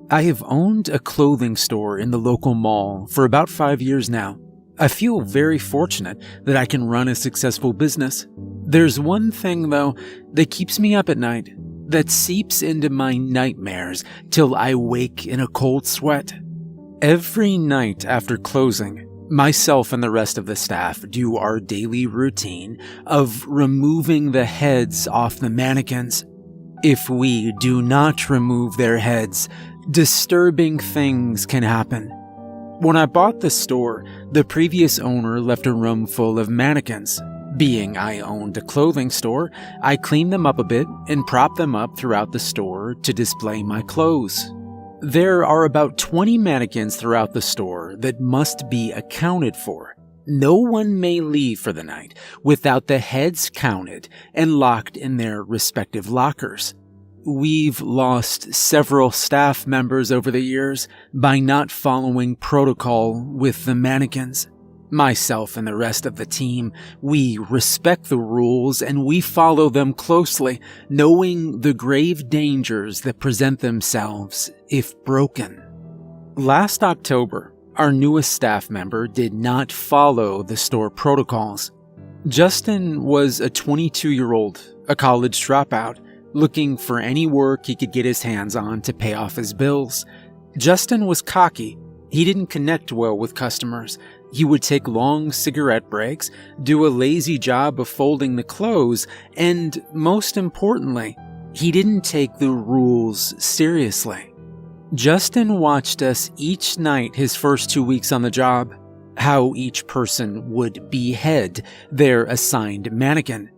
I have owned a clothing store in the local mall for about 5 years now. I feel very fortunate that I can run a successful business. There's one thing, though, that keeps me up at night, that seeps into my nightmares till I wake in a cold sweat. Every night after closing, myself and the rest of the staff do our daily routine of removing the heads off the mannequins. If we do not remove their heads, disturbing things can happen. When I bought the store, the previous owner left a room full of mannequins. Being I owned a clothing store, I cleaned them up a bit and propped them up throughout the store to display my clothes. There are about 20 mannequins throughout the store that must be accounted for. No one may leave for the night without the heads counted and locked in their respective lockers. We've lost several staff members over the years by not following protocol with the mannequins. Myself and the rest of the team, we respect the rules and we follow them closely, knowing the grave dangers that present themselves if broken. Last October, our newest staff member did not follow the store protocols. Justin was a 22-year-old, a college dropout, looking for any work he could get his hands on to pay off his bills. Justin was cocky. He didn't connect well with customers. He would take long cigarette breaks, do a lazy job of folding the clothes, and most importantly, he didn't take the rules seriously. Justin watched us each night his first 2 weeks on the job, how each person would behead their assigned mannequin.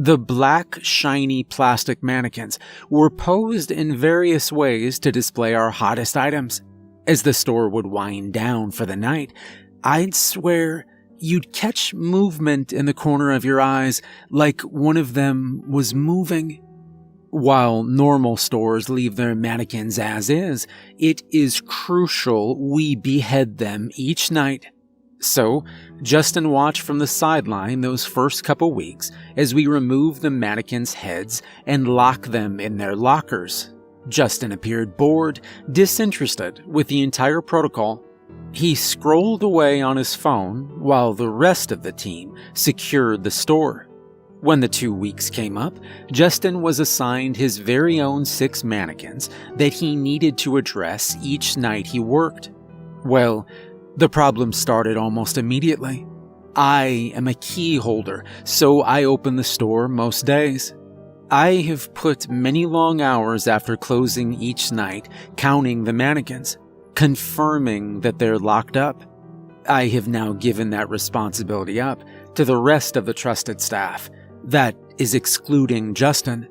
The black, shiny plastic mannequins were posed in various ways to display our hottest items. As the store would wind down for the night, I'd swear you'd catch movement in the corner of your eyes like one of them was moving. While normal stores leave their mannequins as is, it is crucial we behead them each night. So, Justin watched from the sideline those first couple weeks as we remove the mannequins' heads and lock them in their lockers. Justin appeared bored, disinterested with the entire protocol. He scrolled away on his phone while the rest of the team secured the store. When the 2 weeks came up, Justin was assigned his very own 6 mannequins that he needed to address each night he worked. Well, the problem started almost immediately. I am a key holder, so I open the store most days. I have put many long hours after closing each night counting the mannequins, confirming that they're locked up. I have now given that responsibility up to the rest of the trusted staff. That is excluding Justin.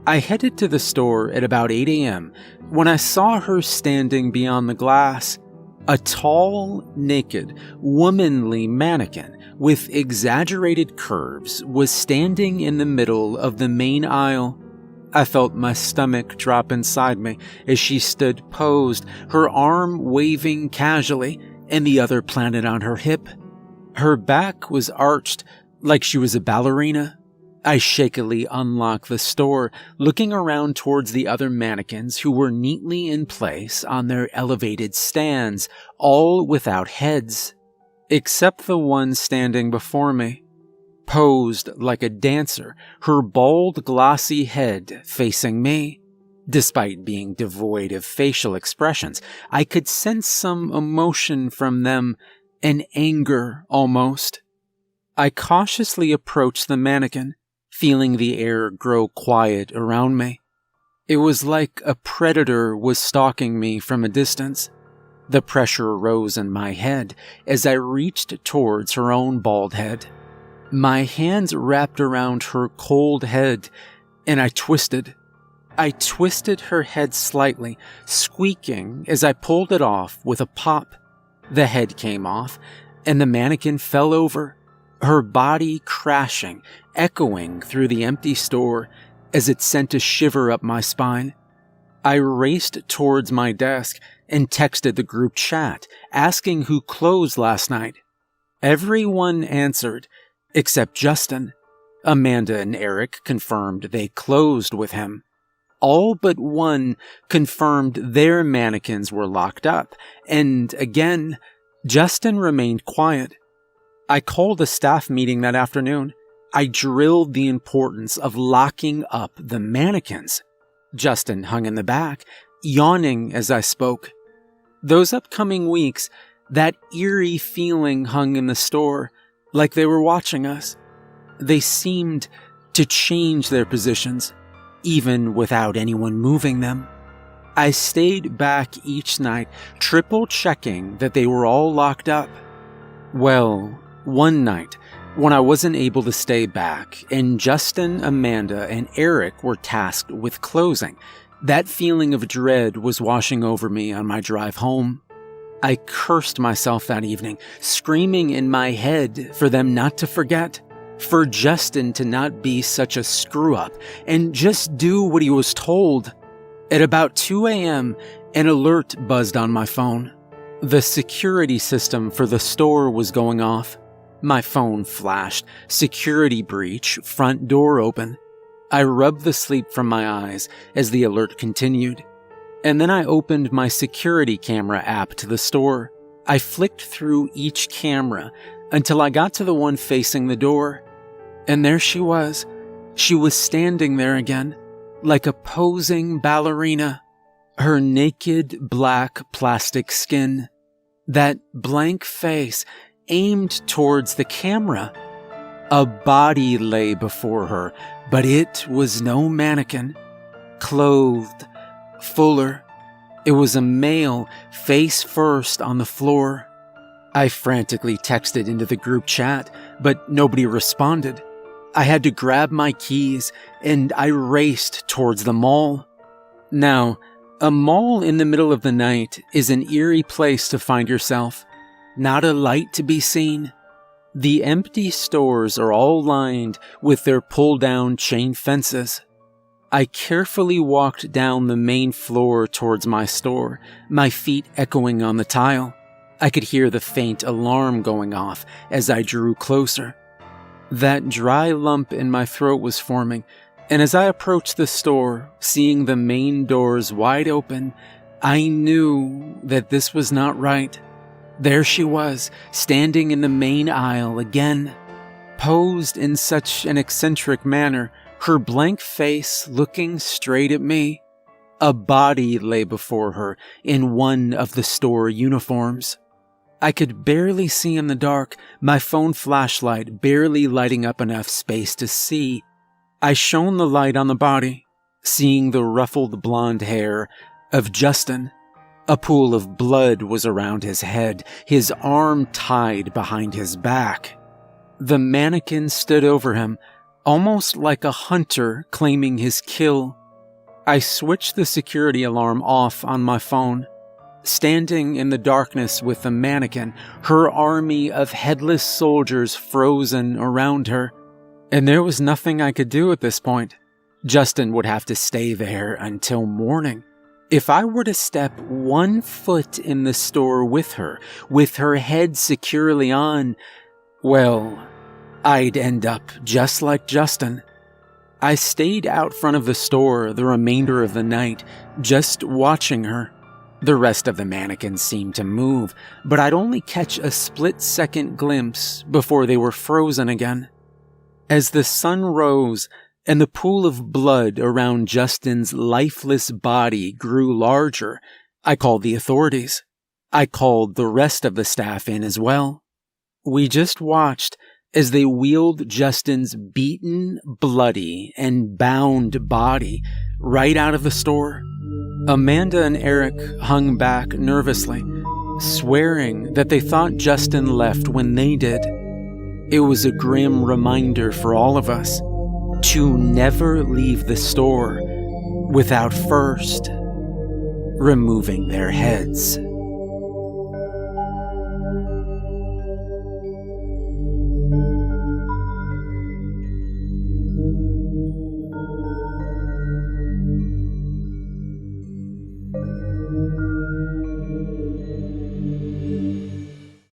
I headed to the store at about 8 a.m. when I saw her standing beyond the glass. A tall, naked, womanly mannequin with exaggerated curves was standing in the middle of the main aisle. I felt my stomach drop inside me as she stood posed, her arm waving casually and the other planted on her hip. Her back was arched like she was a ballerina. I shakily unlocked the store, looking around towards the other mannequins who were neatly in place on their elevated stands, all without heads, except the one standing before me. Posed like a dancer, her bald, glossy head facing me. Despite being devoid of facial expressions, I could sense some emotion from them, an anger almost. I cautiously approached the mannequin, feeling the air grow quiet around me. It was like a predator was stalking me from a distance. The pressure rose in my head as I reached towards her own bald head. My hands wrapped around her cold head, and I twisted. I twisted her head slightly, squeaking as I pulled it off with a pop. The head came off, and the mannequin fell over, her body crashing, echoing through the empty store as it sent a shiver up my spine. I raced towards my desk and texted the group chat, asking who closed last night. Everyone answered, except Justin. Amanda and Eric confirmed they closed with him. All but one confirmed their mannequins were locked up, and again, Justin remained quiet. I called a staff meeting that afternoon. I drilled the importance of locking up the mannequins. Justin hung in the back, yawning as I spoke. Those upcoming weeks, that eerie feeling hung in the store, like they were watching us. They seemed to change their positions, even without anyone moving them. I stayed back each night, triple checking that they were all locked up. Well, one night, when I wasn't able to stay back, and Justin, Amanda, and Eric were tasked with closing, that feeling of dread was washing over me on my drive home. I cursed myself that evening, screaming in my head for them not to forget, for Justin to not be such a screw-up and just do what he was told. At about 2 a.m., an alert buzzed on my phone. The security system for the store was going off. My phone flashed, security breach, front door open. I rubbed the sleep from my eyes as the alert continued. And then I opened my security camera app to the store. I flicked through each camera until I got to the one facing the door. And there she was. She was standing there again, like a posing ballerina. Her naked black plastic skin, that blank face aimed towards the camera. A body lay before her, but it was no mannequin. Clothed, fuller. It was a male, face first on the floor. I frantically texted into the group chat, but nobody responded. I had to grab my keys, and I raced towards the mall. Now, a mall in the middle of the night is an eerie place to find yourself. Not a light to be seen. The empty stores are all lined with their pull-down chain fences. I carefully walked down the main floor towards my store, my feet echoing on the tile. I could hear the faint alarm going off as I drew closer. That dry lump in my throat was forming, and as I approached the store, seeing the main doors wide open, I knew that this was not right. There she was, standing in the main aisle again, posed in such an eccentric manner, her blank face looking straight at me. A body lay before her in one of the store uniforms. I could barely see in the dark, my phone flashlight barely lighting up enough space to see. I shone the light on the body, seeing the ruffled blonde hair of Justin. A pool of blood was around his head, his arm tied behind his back. The mannequin stood over him, almost like a hunter claiming his kill. I switched the security alarm off on my phone. Standing in the darkness with the mannequin, her army of headless soldiers frozen around her. And there was nothing I could do at this point. Justin would have to stay there until morning. If I were to step 1 foot in the store with her head securely on, well, I'd end up just like Justin. I stayed out front of the store the remainder of the night, just watching her. The rest of the mannequins seemed to move, but I'd only catch a split-second glimpse before they were frozen again. As the sun rose and the pool of blood around Justin's lifeless body grew larger, I called the authorities. I called the rest of the staff in as well. We just watched as they wheeled Justin's beaten, bloody, and bound body right out of the store. Amanda and Eric hung back nervously, swearing that they thought Justin left when they did. It was a grim reminder for all of us to never leave the store without first removing their heads.